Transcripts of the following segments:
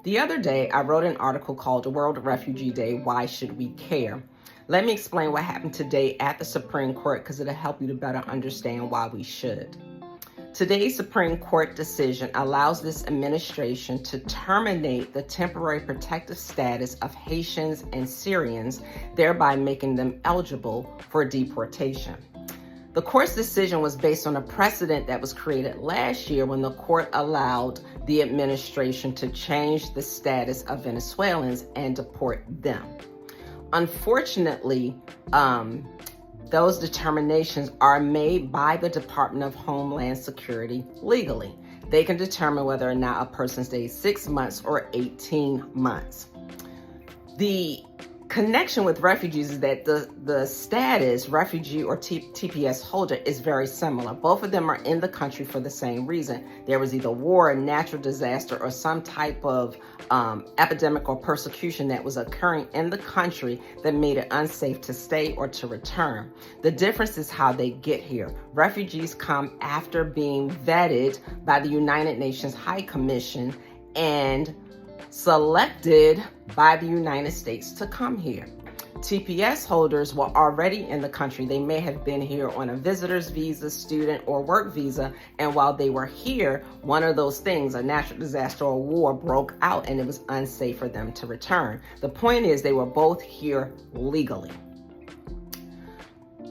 The other day, I wrote an article called World Refugee Day, Why Should We Care? Let me explain what happened today at the Supreme Court because it'll help you to better understand why we should. Today's Supreme Court decision allows this administration to terminate the temporary protective status of Haitians and Syrians, thereby making them eligible for deportation. The court's decision was based on a precedent that was created last year when the court allowed the administration to change the status of Venezuelans and deport them. Unfortunately, those determinations are made by the Department of Homeland Security legally. They can determine whether or not a person stays 6 months or 18 months. The connection with refugees is that the status, refugee or TPS holder, is very similar. Both of them are in the country for the same reason. There was either war, a natural disaster, or some type of epidemic or persecution that was occurring in the country that made it unsafe to stay or to return. The difference is how they get here. Refugees come after being vetted by the United Nations High Commission and selected by the United States to come here. TPS holders were already in the country. They may have been here on a visitor's visa, student, or work visa, and while they were here, one of those things, a natural disaster or war, broke out and it was unsafe for them to return. The point is they were both here legally.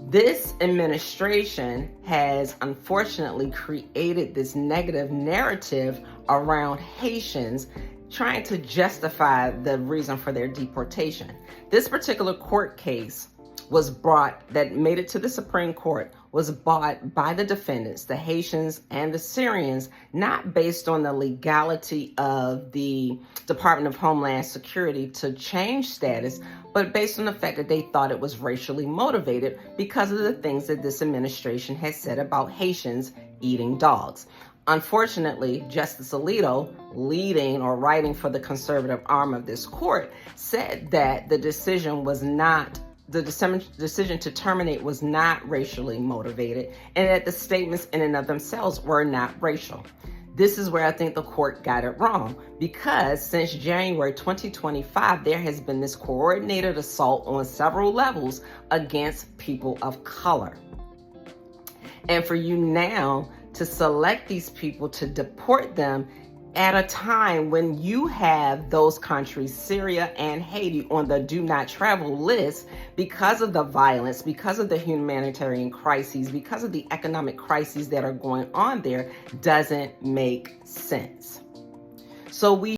This administration has unfortunately created this negative narrative around Haitians, trying to justify the reason for their deportation. This particular court case was brought, that made it to the Supreme Court, was brought by the defendants, the Haitians and the Syrians, not based on the legality of the Department of Homeland Security to change status, but based on the fact that they thought it was racially motivated because of the things that this administration has said about Haitians eating dogs. Unfortunately, Justice Alito, leading or writing for the conservative arm of this court, said that the decision to terminate was not racially motivated, and that the statements in and of themselves were not racial. This is where I think the court got it wrong, because since January 2025, there has been this coordinated assault on several levels against people of color. And for you now to select these people to deport them at a time when you have those countries, Syria and Haiti, on the do not travel list because of the violence, because of the humanitarian crises, because of the economic crises that are going on there, doesn't make sense. So we